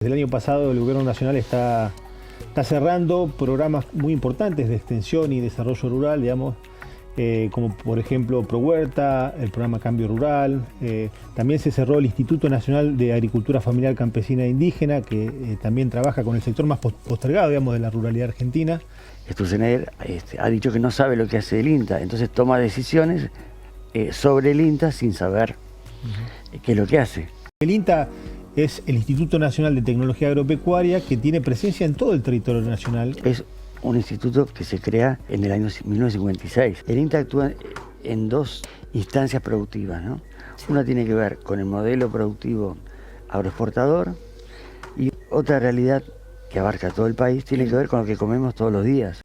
Desde el año pasado el Gobierno Nacional está cerrando programas muy importantes de extensión y desarrollo rural, digamos, como por ejemplo ProHuerta, el programa Cambio Rural. También se cerró el Instituto Nacional de Agricultura Familiar Campesina e Indígena, que también trabaja con el sector más postergado, digamos, de la ruralidad argentina. Sturzenegger ha dicho que no sabe lo que hace el INTA, entonces toma decisiones sobre el INTA sin saber qué es lo que hace. El INTA es el Instituto Nacional de Tecnología Agropecuaria, que tiene presencia en todo el territorio nacional. Es un instituto que se crea en el año 1956. El INTA actúa en dos instancias productivas, ¿no? Una tiene que ver con el modelo productivo agroexportador y otra realidad que abarca todo el país tiene que ver con lo que comemos todos los días.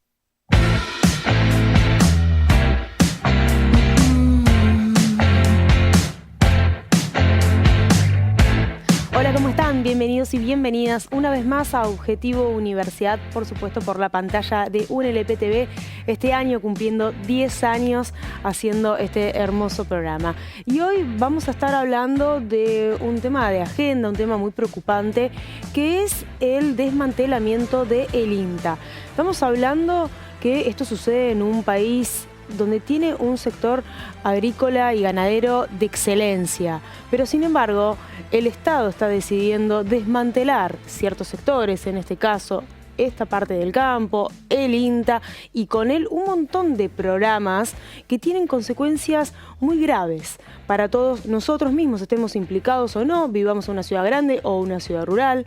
Hola, ¿cómo están? Bienvenidos y bienvenidas una vez más a Objetivo Universidad, por supuesto por la pantalla de UNLP TV, este año cumpliendo 10 años haciendo este hermoso programa. Y hoy vamos a estar hablando de un tema de agenda, un tema muy preocupante, que es el desmantelamiento del INTA. Estamos hablando que esto sucede en un país donde tiene un sector agrícola y ganadero de excelencia, pero sin embargo el Estado está decidiendo desmantelar ciertos sectores, en este caso esta parte del campo, el INTA, y con él un montón de programas que tienen consecuencias muy graves para todos nosotros mismos, estemos implicados o no, vivamos en una ciudad grande o una ciudad rural,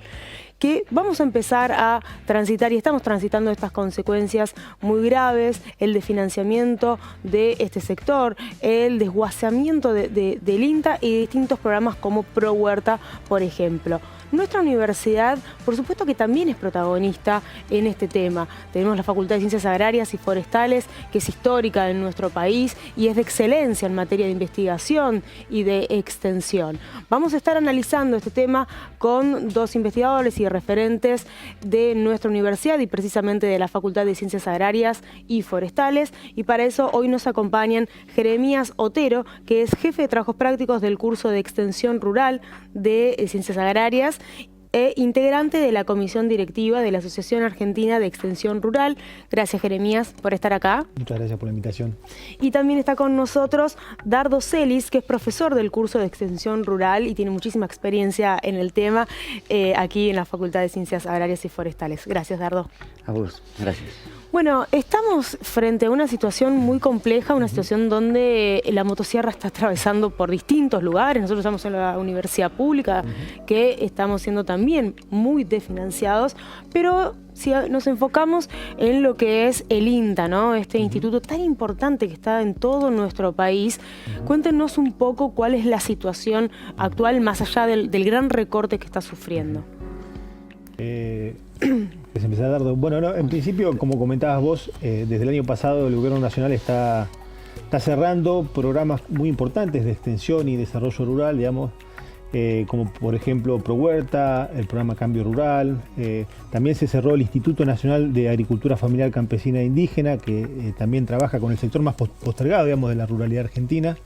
que vamos a empezar a transitar y estamos transitando estas consecuencias muy graves, el desfinanciamiento de este sector, el desguazamiento del INTA y de distintos programas como ProHuerta, por ejemplo. Nuestra universidad, por supuesto que también es protagonista en este tema. Tenemos la Facultad de Ciencias Agrarias y Forestales, que es histórica en nuestro país y es de excelencia en materia de investigación y de extensión. Vamos a estar analizando este tema con dos investigadores y referentes de nuestra universidad y precisamente de la Facultad de Ciencias Agrarias y Forestales. Y para eso hoy nos acompañan Jeremías Otero, que es jefe de trabajos prácticos del curso de extensión rural de Ciencias Agrarias e integrante de la comisión directiva de la Asociación Argentina de Extensión Rural. Gracias, Jeremías, por estar acá. Muchas gracias por la invitación. Y también está con nosotros Dardo Celis, que es profesor del curso de Extensión Rural y tiene muchísima experiencia en el tema aquí en la Facultad de Ciencias Agrarias y Forestales. Gracias, Dardo. A vos, gracias. Bueno, estamos frente a una situación muy compleja, una situación donde la motosierra está atravesando por distintos lugares. Nosotros estamos en la universidad pública, que estamos siendo también muy desfinanciados, pero si nos enfocamos en lo que es el INTA, ¿no? Este instituto tan importante que está en todo nuestro país, cuéntenos un poco cuál es la situación actual más allá del gran recorte que está sufriendo. Dardo. Bueno, no, en principio, como comentabas vos, desde el año pasado el Gobierno Nacional está cerrando programas muy importantes de extensión y desarrollo rural, digamos, como por ejemplo ProHuerta, el programa Cambio Rural. También se cerró el Instituto Nacional de Agricultura Familiar Campesina e Indígena, que también trabaja con el sector más postergado, digamos, de la ruralidad argentina.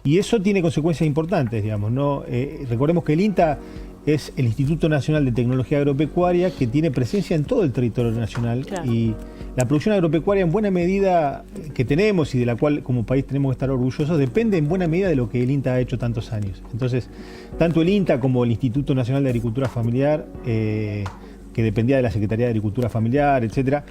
Y eso tiene consecuencias importantes, digamos, ¿no? Recordemos que el INTA es el Instituto Nacional de Tecnología Agropecuaria, que tiene presencia en todo el territorio nacional. Claro. Y la producción agropecuaria, en buena medida, que tenemos y de la cual como país tenemos que estar orgullosos, depende en buena medida de lo que el INTA ha hecho tantos años. Entonces, tanto el INTA como el Instituto Nacional de Agricultura Familiar, que dependía de la Secretaría de Agricultura Familiar, etcétera,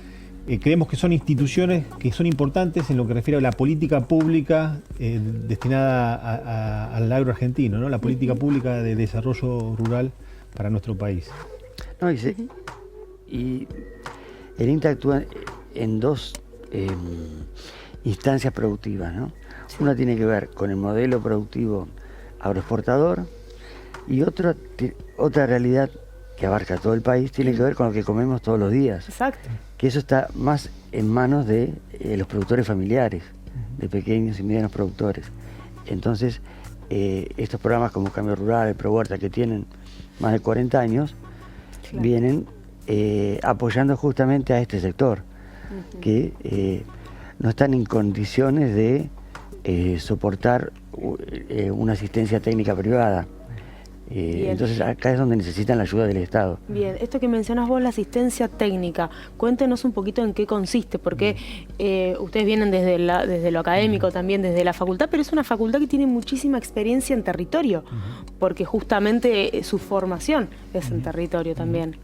creemos que son instituciones que son importantes en lo que refiere a la política pública destinada al agro argentino, ¿no? La política pública de desarrollo rural para nuestro país. No, y el INTA actúa en dos instancias productivas, ¿no? Una tiene que ver con el modelo productivo agroexportador y otra realidad que abarca todo el país tiene que ver con lo que comemos todos los días. Exacto. Que eso está más en manos de los productores familiares, de pequeños y medianos productores. Entonces, estos programas como Cambio Rural, el ProHuerta, que tienen más de 40 años, claro, vienen apoyando justamente a este sector, que no están en condiciones de soportar una asistencia técnica privada. Entonces acá es donde necesitan la ayuda del Estado. Bien, esto que mencionas vos, la asistencia técnica, cuéntenos un poquito en qué consiste, porque ustedes vienen desde lo académico también, desde la facultad, pero es una facultad que tiene muchísima experiencia en territorio, porque justamente su formación es en territorio también.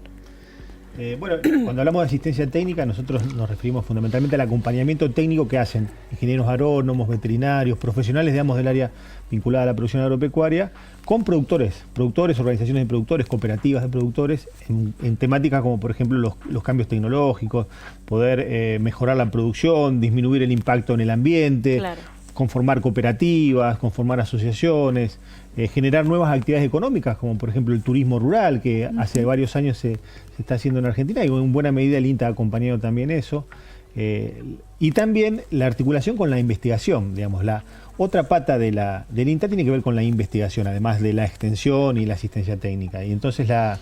Bueno, cuando hablamos de asistencia técnica, nosotros nos referimos fundamentalmente al acompañamiento técnico que hacen ingenieros agrónomos, veterinarios, profesionales, digamos, del área vinculada a la producción agropecuaria, con productores, organizaciones de productores, cooperativas de productores, en temáticas como, por ejemplo, los cambios tecnológicos, poder mejorar la producción, disminuir el impacto en el ambiente, claro, conformar cooperativas, conformar asociaciones, generar nuevas actividades económicas, como por ejemplo el turismo rural, que hace varios años se está haciendo en Argentina, y en buena medida el INTA ha acompañado también eso. Y también la articulación con la investigación, digamos, la otra pata del INTA tiene que ver con la investigación, además de la extensión y la asistencia técnica. Y entonces la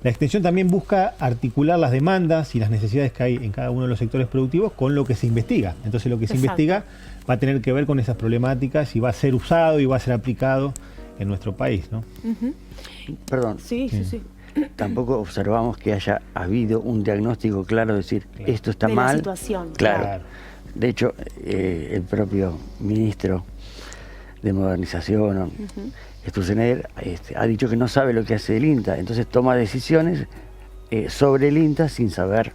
extensión también busca articular las demandas y las necesidades que hay en cada uno de los sectores productivos con lo que se investiga. Entonces lo que se investiga va a tener que ver con esas problemáticas y va a ser usado y va a ser aplicado en nuestro país, ¿no? Perdón. Sí. Tampoco observamos que haya habido un diagnóstico claro de decir, esto está mal. La situación. Claro. De hecho, el propio ministro de Modernización, Sturzenegger, ha dicho que no sabe lo que hace el INTA, entonces toma decisiones sobre el INTA sin saber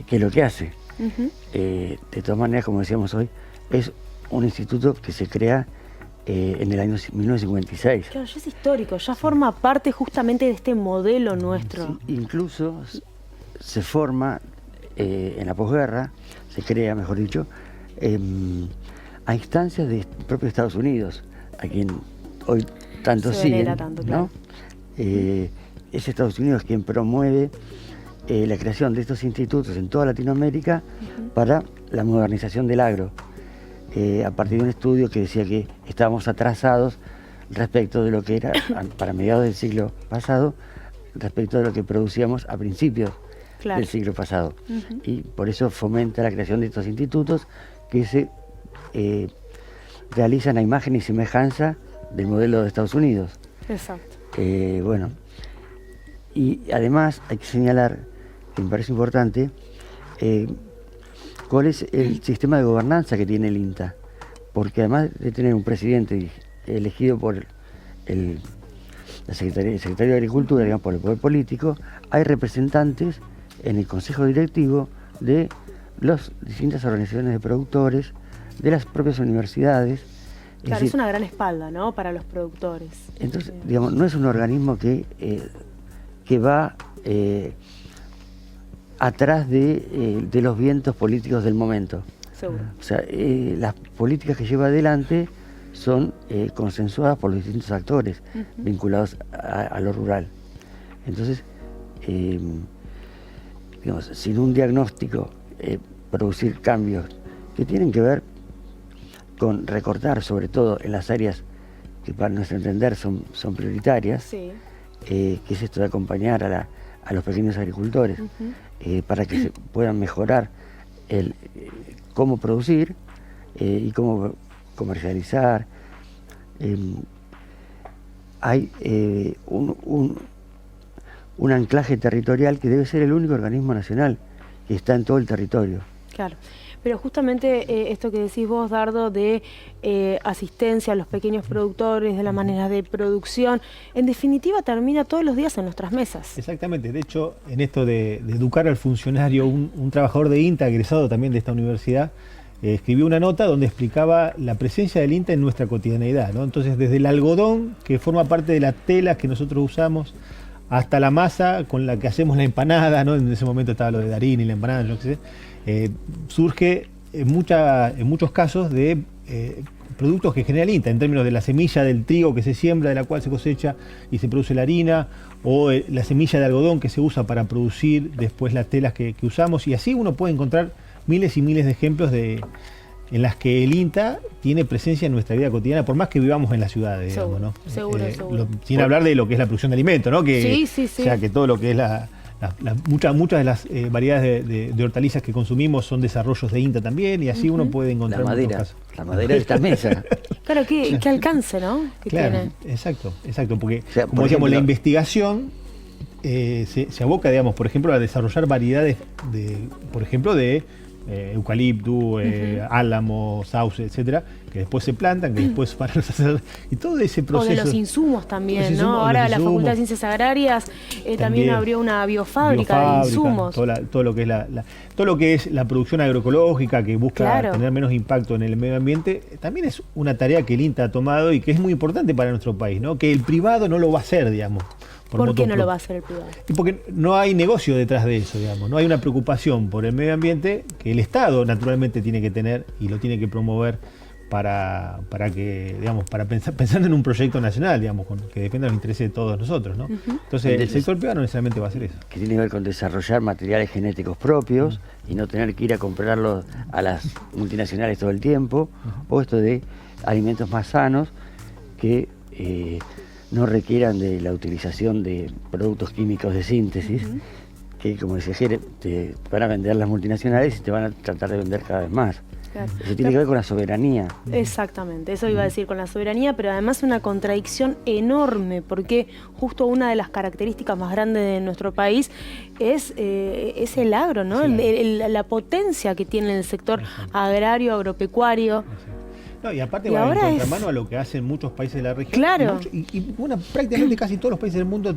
qué es lo que hace. De todas maneras, como decíamos hoy, es un instituto que se crea en el año 1956. Claro, ya es histórico, ya forma parte justamente de este modelo nuestro. Sí, incluso se forma en la posguerra, se crea, mejor dicho, a instancias del propio Estados Unidos, a quien hoy tanto siguen, tanto, ¿no? Es Estados Unidos quien promueve la creación de estos institutos en toda Latinoamérica para la modernización del agro. A partir de un estudio que decía que estábamos atrasados respecto de lo que era para mediados del siglo pasado, respecto de lo que producíamos a principios del siglo pasado. Y por eso fomenta la creación de estos institutos que se realizan a imagen y semejanza del modelo de Estados Unidos. Exacto. Bueno, y además hay que señalar, que me parece importante, cuál es el sistema de gobernanza que tiene el INTA, porque además de tener un presidente elegido por el secretario de Agricultura, digamos, por el poder político, hay representantes en el consejo directivo de las distintas organizaciones de productores, de las propias universidades. Claro, es una gran espalda, ¿no?, para los productores. Entonces, digamos, no es un organismo que va atrás de los vientos políticos del momento. Seguro. O sea, las políticas que lleva adelante son consensuadas por los distintos actores vinculados a lo rural. Entonces, digamos, sin un diagnóstico, producir cambios que tienen que ver con recortar, sobre todo en las áreas que para nuestro entender son prioritarias, que es esto de acompañar a los pequeños agricultores, para que se puedan mejorar cómo producir y cómo comercializar. Hay un anclaje territorial que debe ser el único organismo nacional que está en todo el territorio. Claro. Pero justamente esto que decís vos, Dardo, de asistencia a los pequeños productores, de las maneras de producción, en definitiva termina todos los días en nuestras mesas. Exactamente. De hecho, en esto de educar al funcionario, un trabajador de INTA, egresado también de esta universidad, escribió una nota donde explicaba la presencia del INTA en nuestra cotidianeidad, ¿no? Entonces, desde el algodón, que forma parte de las telas que nosotros usamos, hasta la masa con la que hacemos la empanada, ¿no? En ese momento estaba lo de Darín y la empanada, yo qué sé. Surge en muchos casos de productos que genera el INTA, en términos de la semilla del trigo que se siembra, de la cual se cosecha y se produce la harina, o la semilla de algodón que se usa para producir después las telas que usamos, y así uno puede encontrar miles y miles de ejemplos en las que el INTA tiene presencia en nuestra vida cotidiana, por más que vivamos en las ciudades, digamos, ¿no? Seguro. Sin hablar de lo que es la producción de alimentos, ¿no? Que, sí. O sea, que todo lo que es muchas de las variedades de hortalizas que consumimos son desarrollos de INTA también, y así uno puede encontrar muchos casos. La madera de esta mesa. Claro, qué alcance, ¿no? Que claro, tiene. exacto, porque O sea, como por decíamos, la ejemplo, investigación se aboca, digamos, por ejemplo, a desarrollar variedades por ejemplo, de eucalipto, álamo, sauce, etcétera, que después se plantan, que después van a hacer, y todo ese proceso. O de los insumos también, los insumos, ¿no? Ahora la insumos, Facultad de Ciencias Agrarias también abrió una biofábrica de insumos. Todo lo que es todo lo que es la producción agroecológica, que busca tener menos impacto en el medio ambiente, también es una tarea que el INTA ha tomado y que es muy importante para nuestro país, ¿no? Que el privado no lo va a hacer, digamos. ¿Por qué no lo va a hacer el privado? Y porque no hay negocio detrás de eso, digamos. No hay una preocupación por el medio ambiente que el Estado naturalmente tiene que tener y lo tiene que promover para que, digamos, pensando en un proyecto nacional, digamos, que defienda los intereses de todos nosotros, ¿no? Entonces, el sector privado no necesariamente va a hacer eso. Que tiene que ver con desarrollar materiales genéticos propios y no tener que ir a comprarlos a las multinacionales todo el tiempo, o esto de alimentos más sanos que no requieran de la utilización de productos químicos de síntesis, que, como decía Jere, te van a vender las multinacionales y te van a tratar de vender cada vez más. Claro. Eso tiene que ver con la soberanía. Exactamente, eso iba a decir, con la soberanía, pero además una contradicción enorme, porque justo una de las características más grandes de nuestro país es el agro, ¿no? La potencia que tiene el sector agrario, agropecuario. No, y aparte va en contramano a lo que hacen muchos países de la región. Claro. Y bueno, prácticamente casi todos los países del mundo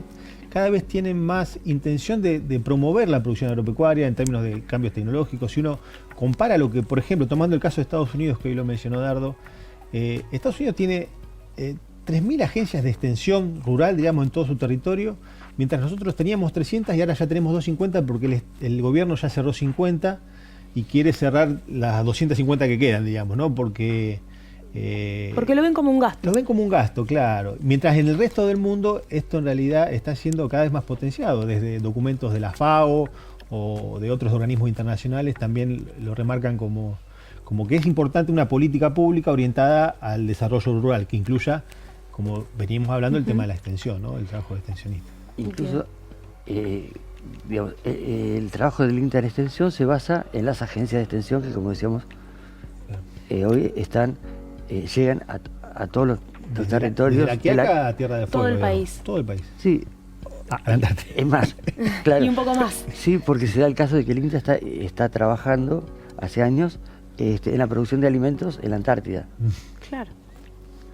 cada vez tienen más intención de promover la producción agropecuaria en términos de cambios tecnológicos. Si uno compara lo que, por ejemplo, tomando el caso de Estados Unidos, que hoy lo mencionó Dardo, Estados Unidos tiene 3.000 agencias de extensión rural, digamos, en todo su territorio, mientras nosotros teníamos 300 y ahora ya tenemos 250 porque el gobierno ya cerró 50 y quiere cerrar las 250 que quedan, digamos, ¿no? Porque lo ven como un gasto. Lo ven como un gasto, claro. Mientras en el resto del mundo esto en realidad está siendo cada vez más potenciado, desde documentos de la FAO o de otros organismos internacionales también lo remarcan como que es importante una política pública orientada al desarrollo rural, que incluya, como veníamos hablando, el tema de la extensión, ¿no? El trabajo de extensionista. Incluso digamos, el trabajo del INTA en extensión se basa en las agencias de extensión que, como decíamos, hoy llegan a todos los territorios. Desde aquí acá a Tierra de Fuego. Todo el país. Todo el país. Sí. Andate. Es más, claro. Y un poco más. Sí, porque se da el caso de que el INTA está trabajando hace años en la producción de alimentos en la Antártida. Claro.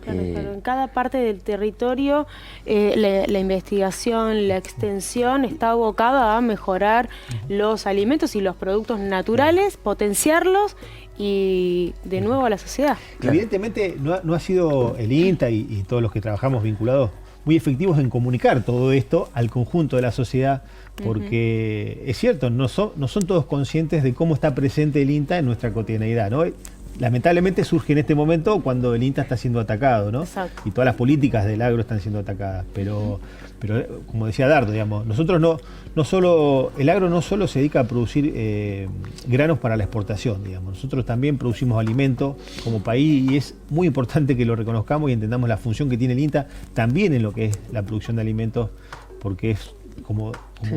Claro. En cada parte del territorio la investigación, la extensión está abocada a mejorar los alimentos y los productos naturales, potenciarlos y de nuevo a la sociedad. Claro. Evidentemente no ha sido el INTA y todos los que trabajamos vinculados muy efectivos en comunicar todo esto al conjunto de la sociedad, porque es cierto, no son todos conscientes de cómo está presente el INTA en nuestra cotidianeidad, ¿no? Lamentablemente surge en este momento cuando el INTA está siendo atacado, ¿no? Exacto. Y todas las políticas del agro están siendo atacadas. Pero como decía Dardo, digamos, nosotros el agro no solo se dedica a producir granos para la exportación, digamos. Nosotros también producimos alimento como país y es muy importante que lo reconozcamos y entendamos la función que tiene el INTA también en lo que es la producción de alimentos, porque es, como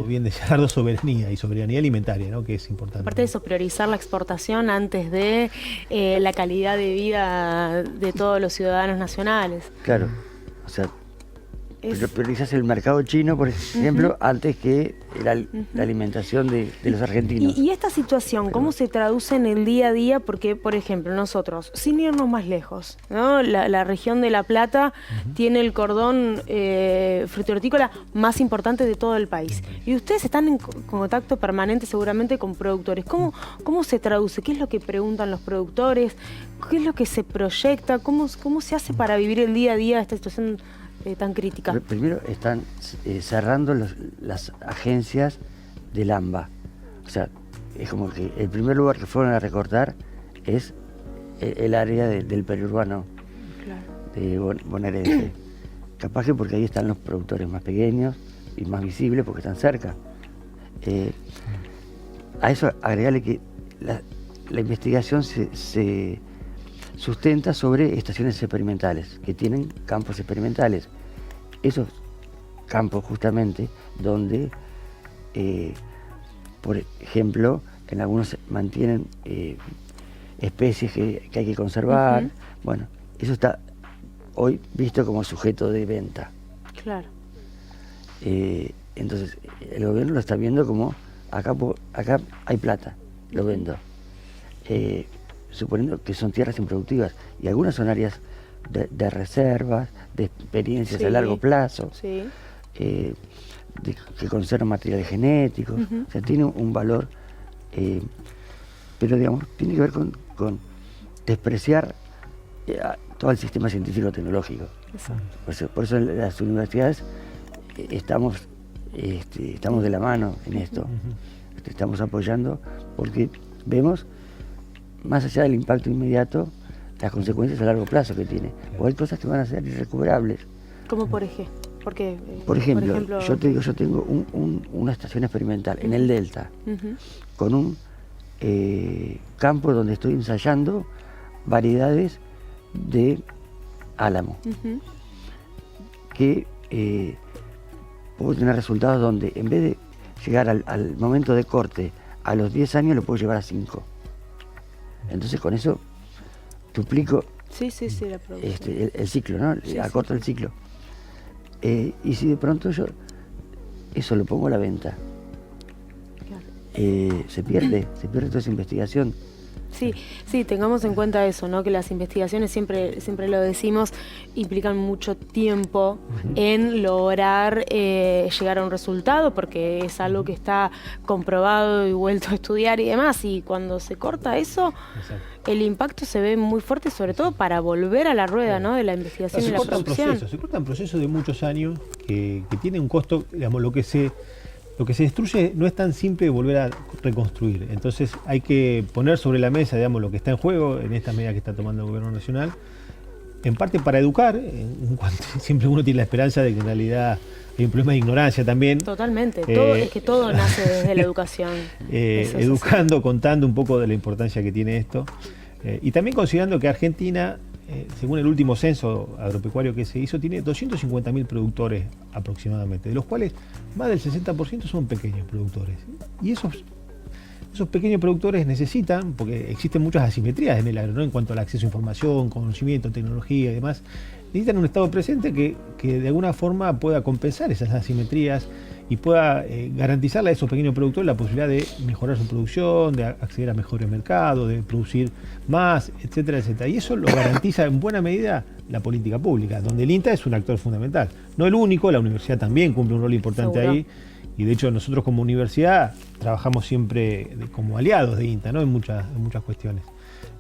bien decía Dardo, soberanía y soberanía alimentaria, ¿no? Que es importante. Aparte de eso, priorizar la exportación antes de la calidad de vida de todos los ciudadanos nacionales. Claro, o sea, priorizas el mercado chino, por ejemplo, antes que la alimentación de los argentinos. Y esta situación, ¿cómo se traduce en el día a día? Porque, por ejemplo, nosotros, sin irnos más lejos, ¿no? La región de La Plata tiene el cordón frutihortícola más importante de todo el país. Y ustedes están en contacto permanente seguramente con productores. ¿Cómo se traduce? ¿Qué es lo que preguntan los productores? ¿Qué es lo que se proyecta? ¿Cómo se hace para vivir el día a día esta situación tan crítica? Primero están cerrando las agencias del AMBA. O sea, es como que el primer lugar que fueron a recortar es el área del periurbano, de bonaerense. Capaz que porque ahí están los productores más pequeños y más visibles porque están cerca. A eso agregarle que la investigación se sustenta sobre estaciones experimentales, que tienen campos experimentales. Esos campos justamente donde por ejemplo, en algunos mantienen especies que hay que conservar. Bueno, eso está hoy visto como sujeto de venta. Claro. Entonces, el gobierno lo está viendo como, acá hay plata, lo vendo. Suponiendo que son tierras improductivas, y algunas son áreas de reservas, de experiencias a largo plazo, que conservan materiales genéticos, o sea, tiene un valor, pero digamos, tiene que ver con despreciar todo el sistema científico-tecnológico. Por eso en las universidades estamos de la mano en esto, estamos apoyando, porque vemos, más allá del impacto inmediato, las consecuencias a largo plazo que tiene. O hay cosas que van a ser irrecuperables. ¿Cómo por ejemplo? Por ejemplo, yo te digo, yo tengo una estación experimental en el Delta, con un campo donde estoy ensayando variedades de álamo, que puedo tener resultados donde en vez de llegar al momento de corte a los 10 años, lo puedo llevar a 5. Entonces con eso duplico la producción. el ciclo, ¿no? Acorto el ciclo. Y si de pronto yo eso lo pongo a la venta, se pierde toda esa investigación. Sí, tengamos en cuenta eso, ¿no? Que las investigaciones, siempre lo decimos, implican mucho tiempo en lograr llegar a un resultado, porque es algo que está comprobado y vuelto a estudiar y demás, y cuando se corta eso, el impacto se ve muy fuerte, sobre todo para volver a la rueda, ¿no? De la investigación y la producción. Se cortan procesos de muchos años que tienen un costo, digamos, lo que se destruye no es tan simple de volver a reconstruir. Entonces hay que poner sobre la mesa, digamos, lo que está en juego en esta medida que está tomando el gobierno nacional, en parte para educar, en cuanto siempre uno tiene la esperanza de que en realidad hay un problema de ignorancia también. Totalmente, es que todo nace desde la educación. Educando, contando un poco de la importancia que tiene esto. Y también considerando que Argentina, según el último censo agropecuario que se hizo, tiene 250.000 productores aproximadamente, de los cuales más del 60% son pequeños productores. Y esos pequeños productores necesitan, porque existen muchas asimetrías en el agro, ¿no? En cuanto al acceso a información, conocimiento, tecnología y demás, necesitan un Estado presente que de alguna forma pueda compensar esas asimetrías y pueda garantizarle a esos pequeños productores la posibilidad de mejorar su producción, de acceder a mejores mercados, de producir más, etcétera, etcétera. Y eso lo garantiza en buena medida la política pública, donde el INTA es un actor fundamental. No el único, la universidad también cumple un rol importante ahí. Y de hecho nosotros como universidad trabajamos siempre como aliados de INTA, ¿no? en muchas cuestiones.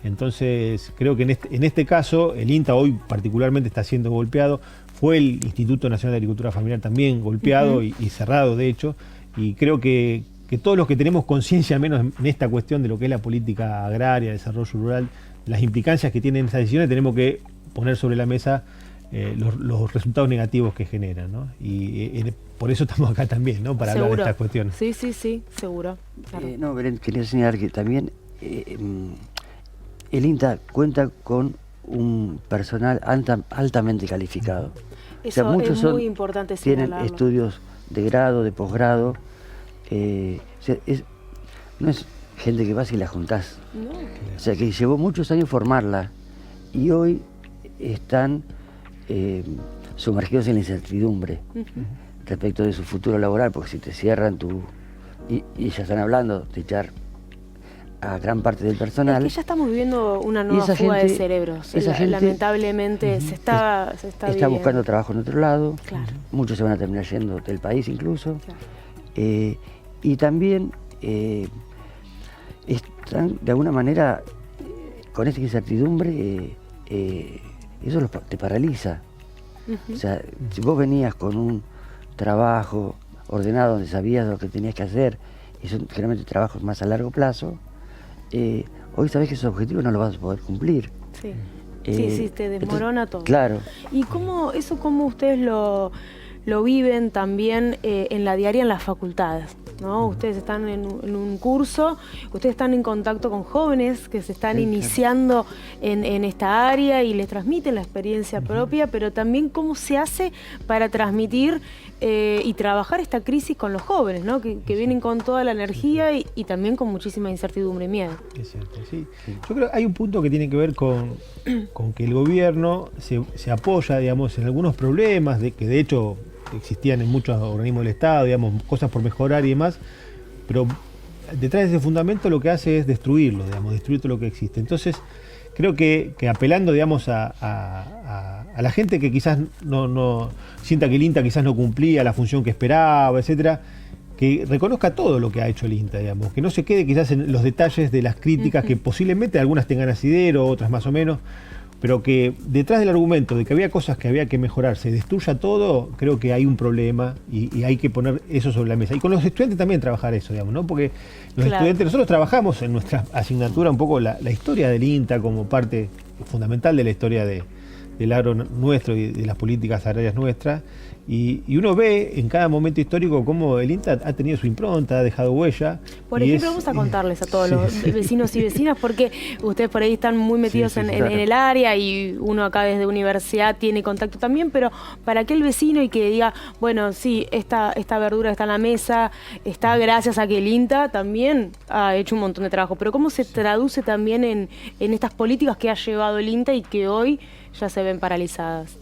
Entonces creo que en este caso el INTA hoy particularmente está siendo golpeado. Fue el Instituto Nacional de Agricultura Familiar también golpeado y cerrado, de hecho, y creo que todos los que tenemos conciencia, al menos en esta cuestión de lo que es la política agraria, desarrollo rural, las implicancias que tienen esas decisiones, tenemos que poner sobre la mesa los resultados negativos que generan, ¿no? Y por eso estamos acá también, ¿no? Para hablar de estas cuestiones. Sí, seguro. Claro. No, Belén, quería señalar que también el INTA cuenta con un personal altamente calificado. Eso, o sea, muchos es muy importante señalarlo. Tienen estudios de grado, de posgrado. O sea, no es gente que vas y la juntás. No. O sea, que llevó muchos años formarla y hoy están sumergidos en la incertidumbre respecto de su futuro laboral, porque si te cierran y ya están hablando de echar a gran parte del personal. Es que ya estamos viviendo una nueva fuga de cerebros. Lamentablemente se está buscando trabajo en otro lado. Claro. Muchos se van a terminar yendo del país incluso. Claro. Y también están de alguna manera con esta incertidumbre, eso te paraliza. O sea, si vos venías con un trabajo ordenado donde sabías lo que tenías que hacer, y son generalmente trabajos más a largo plazo, hoy sabés que esos objetivos no los vas a poder cumplir. Sí, te desmorona todo. Claro. ¿Y cómo ustedes lo viven también en la diaria en las facultades? ¿No? Ustedes están en un curso, ustedes están en contacto con jóvenes que se están iniciando en esta área y les transmiten la experiencia propia, pero también cómo se hace para transmitir y trabajar esta crisis con los jóvenes, ¿no? que vienen con toda la energía y también con muchísima incertidumbre y miedo. Es cierto, sí. Yo creo que hay un punto que tiene que ver con que el gobierno se apoya, digamos, en algunos problemas que de hecho existían en muchos organismos del Estado, digamos, cosas por mejorar y demás, pero detrás de ese fundamento lo que hace es destruirlo, digamos, destruir todo lo que existe. Entonces, creo que apelando, digamos, a la gente que quizás no sienta que el INTA quizás no cumplía la función que esperaba, etcétera, que reconozca todo lo que ha hecho el INTA, digamos, que no se quede quizás en los detalles de las críticas, que posiblemente algunas tengan asidero, otras más o menos, pero que detrás del argumento de que había cosas que había que mejorar, se destruya todo, creo que hay un problema y hay que poner eso sobre la mesa. Y con los estudiantes también trabajar eso, digamos, ¿no? Porque los estudiantes, nosotros trabajamos en nuestra asignatura un poco la historia del INTA como parte fundamental de la historia del agro nuestro y de las políticas agrarias nuestras. Y uno ve en cada momento histórico cómo el INTA ha tenido su impronta, ha dejado huella. Por ejemplo, vamos a contarles a todos los vecinos y vecinas, porque ustedes por ahí están muy metidos en el área y uno acá desde universidad tiene contacto también, pero para aquel vecino y que diga, bueno, sí, esta verdura está en la mesa, está gracias a que el INTA también ha hecho un montón de trabajo, pero ¿cómo se traduce también en estas políticas que ha llevado el INTA y que hoy ya se ven paralizadas?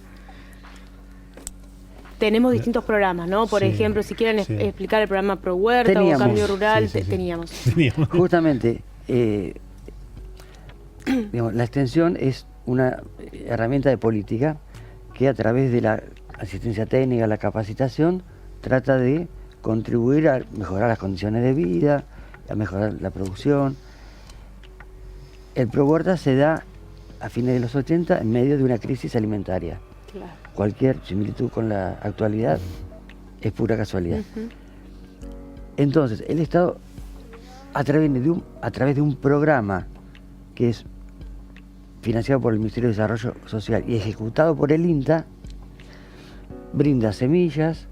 Tenemos distintos programas, ¿no? Por ejemplo, si quieren explicar el programa Pro Huerta o Cambio Rural, teníamos. Justamente, digamos, la extensión es una herramienta de política que a través de la asistencia técnica, la capacitación, trata de contribuir a mejorar las condiciones de vida, a mejorar la producción. El Pro Huerta se da a fines de los 80 en medio de una crisis alimentaria. Claro. Cualquier similitud con la actualidad es pura casualidad. Entonces, el Estado, a través de un programa que es financiado por el Ministerio de Desarrollo Social y ejecutado por el INTA, brinda semillas,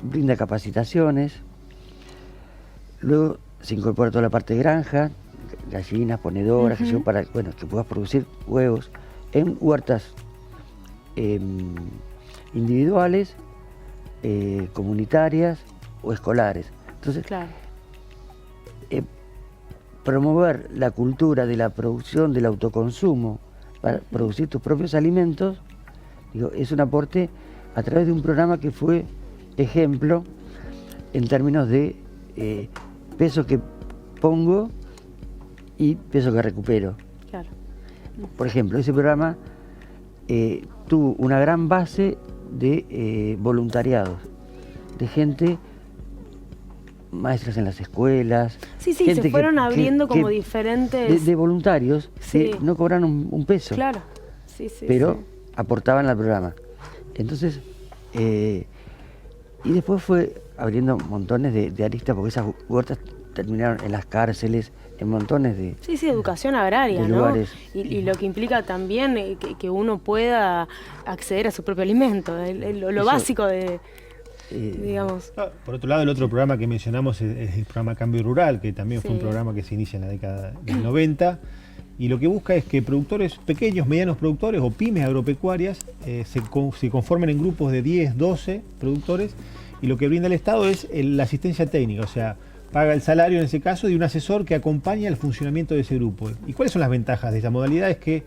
brinda capacitaciones, luego se incorpora toda la parte de granja, gallinas, ponedoras, para que puedas producir huevos en huertas individuales, comunitarias o escolares. Entonces, promover la cultura de la producción, del autoconsumo, para producir tus propios alimentos, es un aporte a través de un programa que fue ejemplo en términos de peso que pongo y peso que recupero. Claro. Por ejemplo, ese programa tuvo una gran base de voluntariados, de gente, maestras en las escuelas. Sí, se fueron abriendo como diferentes... De voluntarios que no cobraron un peso. Claro, pero aportaban al programa. Entonces, y después fue abriendo montones de aristas, porque esas huertas terminaron en las cárceles, en montones de... educación agraria, de ¿no? lugares. Y lo que implica también que uno pueda acceder a su propio alimento, lo básico de... digamos. Por otro lado, el otro programa que mencionamos es el programa Cambio Rural, que también fue un programa que se inicia en la década del 90, y lo que busca es que productores pequeños, medianos productores o pymes agropecuarias se conformen en grupos de 10, 12 productores, y lo que brinda el Estado es la asistencia técnica, o sea, paga el salario en ese caso de un asesor que acompaña el funcionamiento de ese grupo. ¿Y cuáles son las ventajas de esa modalidad? Es que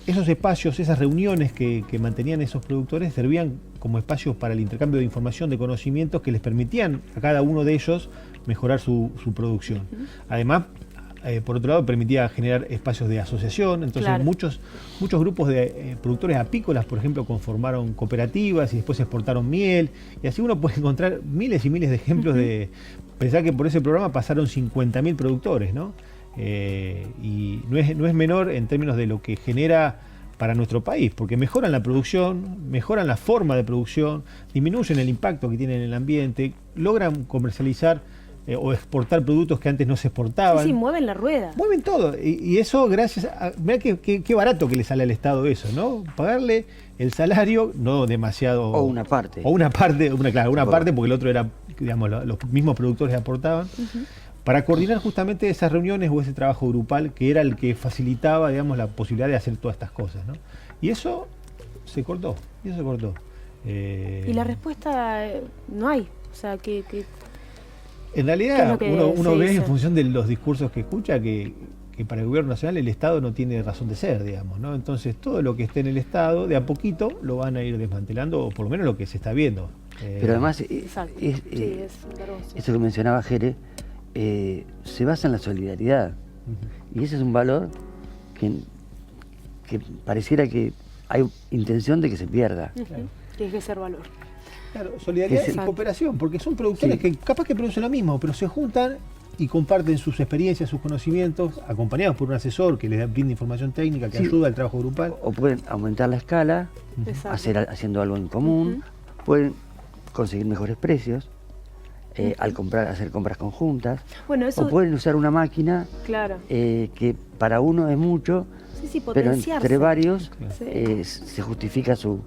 esos espacios, esas reuniones que mantenían esos productores servían como espacios para el intercambio de información, de conocimientos que les permitían a cada uno de ellos mejorar su producción. Además, por otro lado, permitía generar espacios de asociación. Entonces muchos grupos de productores apícolas, por ejemplo, conformaron cooperativas y después exportaron miel, y así uno puede encontrar miles y miles de ejemplos de... Pensar que por ese programa pasaron 50.000 productores, ¿no? Y no es menor en términos de lo que genera para nuestro país, porque mejoran la producción, mejoran la forma de producción, disminuyen el impacto que tienen en el ambiente, logran comercializar o exportar productos que antes no se exportaban. Sí, mueven la rueda. Mueven todo. Y eso gracias a... Mirá qué barato que le sale al Estado eso, ¿no? Pagarle el salario, no demasiado... O una parte. O una parte, parte, porque el otro era, digamos, los mismos productores aportaban, para coordinar justamente esas reuniones o ese trabajo grupal que era el que facilitaba, digamos, la posibilidad de hacer todas estas cosas, ¿no? Y eso se cortó, Y la respuesta no hay. O sea, que en realidad uno ve dice? en función de los discursos que escucha que para el gobierno nacional el Estado no tiene razón de ser, digamos, ¿no? Entonces todo lo que esté en el Estado, de a poquito lo van a ir desmantelando, o por lo menos lo que se está viendo. Pero además, Exacto. eso que mencionaba Jere, se basa en la solidaridad. Y ese es un valor que pareciera que hay intención de que se pierda. Tiene que ser valor. Claro, solidaridad y cooperación, porque son productores que capaz que producen lo mismo, pero se juntan y comparten sus experiencias, sus conocimientos, acompañados por un asesor que les brinda información técnica, que ayuda al trabajo grupal. O pueden aumentar la escala, haciendo algo en común, pueden conseguir mejores precios, al hacer compras conjuntas, o pueden usar una máquina que para uno es mucho, pero entre varios se justifica su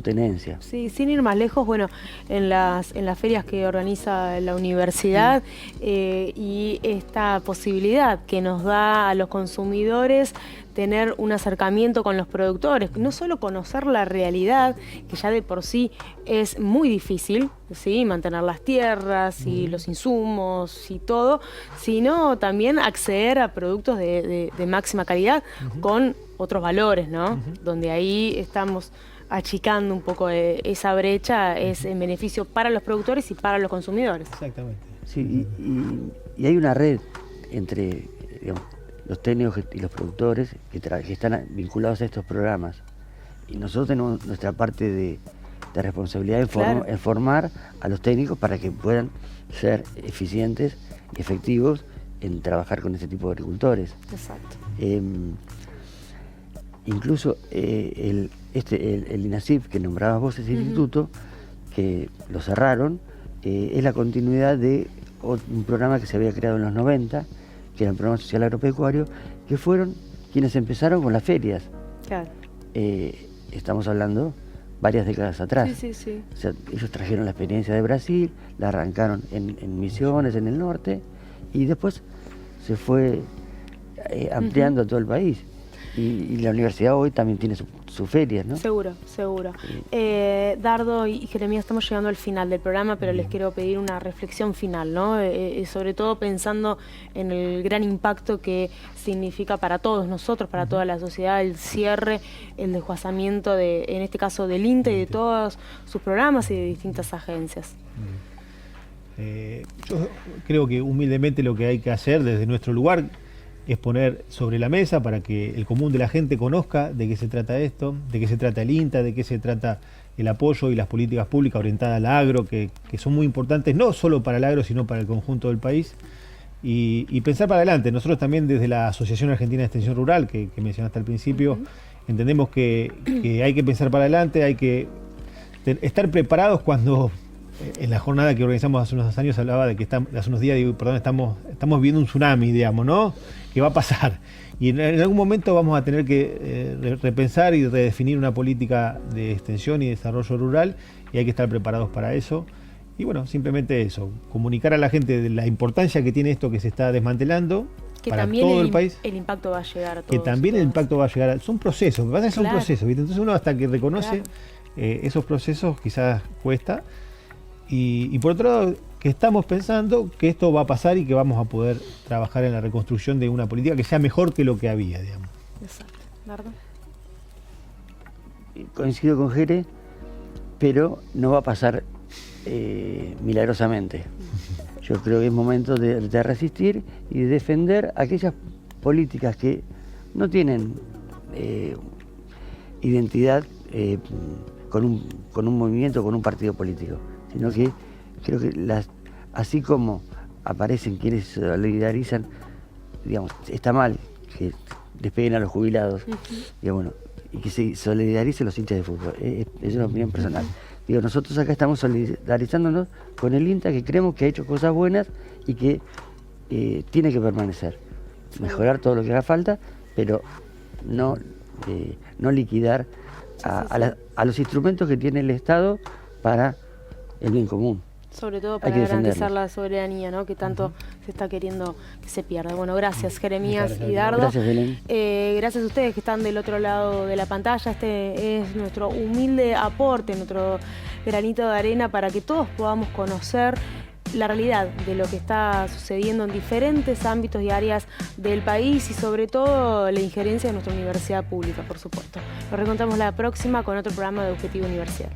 tenencia. Sí, sin ir más lejos, bueno, en las ferias que organiza la universidad y esta posibilidad que nos da a los consumidores tener un acercamiento con los productores, no solo conocer la realidad, que ya de por sí es muy difícil, ¿sí? Mantener las tierras y los insumos y todo, sino también acceder a productos de máxima calidad con otros valores, ¿no? Donde ahí estamos achicando un poco esa brecha, es en beneficio para los productores y para los consumidores. Exactamente. Sí, y hay una red entre, digamos, los técnicos y los productores que están vinculados a estos programas. Y nosotros tenemos nuestra parte de responsabilidad en formar a los técnicos para que puedan ser eficientes y efectivos en trabajar con este tipo de agricultores. Exacto. Incluso el INASIF, que nombrabas vos, ese instituto, que lo cerraron, es la continuidad de un programa que se había creado en los 90, que era el programa social agropecuario, que fueron quienes empezaron con las ferias. Claro. Estamos hablando varias décadas atrás. Sí. O sea, ellos trajeron la experiencia de Brasil, la arrancaron en Misiones, en el norte, y después se fue ampliando a todo el país. Y la universidad hoy también tiene sus ferias, ¿no? Seguro. Dardo y Jeremías, estamos llegando al final del programa, pero les quiero pedir una reflexión final, ¿no? Sobre todo pensando en el gran impacto que significa para todos nosotros, para toda la sociedad, el cierre, el desguazamiento, en este caso del INTA y de todos sus programas y de distintas agencias. Yo creo que humildemente lo que hay que hacer desde nuestro lugar es poner sobre la mesa para que el común de la gente conozca de qué se trata esto, de qué se trata el INTA, de qué se trata el apoyo y las políticas públicas orientadas al agro, que son muy importantes no solo para el agro, sino para el conjunto del país. Y pensar para adelante. Nosotros también desde la Asociación Argentina de Extensión Rural, que mencionaste al principio, entendemos que hay que pensar para adelante, hay que estar preparados cuando... En la jornada que organizamos hace unos años hablaba de que hace unos días, estamos viendo un tsunami, digamos, ¿no? Que va a pasar. Y en algún momento vamos a tener que repensar y redefinir una política de extensión y desarrollo rural, y hay que estar preparados para eso. Y bueno, simplemente eso, comunicar a la gente de la importancia que tiene esto que se está desmantelando que para también todo el país. El impacto va a llegar a todos. Que también el impacto va a llegar. Son procesos, me parece que son procesos, ¿viste? Entonces uno hasta que reconoce esos procesos quizás cuesta. Y por otro lado, que estamos pensando que esto va a pasar y que vamos a poder trabajar en la reconstrucción de una política que sea mejor que lo que había, digamos. Exacto. ¿Dardo? Coincido con Jere, pero no va a pasar milagrosamente. Yo creo que es momento de resistir y de defender aquellas políticas que no tienen identidad con un movimiento, con un partido político, sino que creo que así como aparecen quienes se solidarizan, digamos, está mal que despeguen a los jubilados, digamos, y que se solidaricen los hinchas de fútbol. Es una opinión personal. Digo, nosotros acá estamos solidarizándonos con el INTA, que creemos que ha hecho cosas buenas y que tiene que permanecer. Mejorar todo lo que haga falta, pero no liquidar a los instrumentos que tiene el Estado para el bien común. Sobre todo hay para que garantizar defenderlos. la soberanía, ¿no? Que tanto se está queriendo que se pierda. Bueno, gracias Jeremías Muchas gracias. y Dardo. Gracias, Belén. Gracias a ustedes que están del otro lado de la pantalla. Este es nuestro humilde aporte, nuestro granito de arena para que todos podamos conocer la realidad de lo que está sucediendo en diferentes ámbitos y áreas del país y sobre todo la injerencia de nuestra universidad pública, por supuesto. Nos reencontramos la próxima con otro programa de Objetivo Universidad.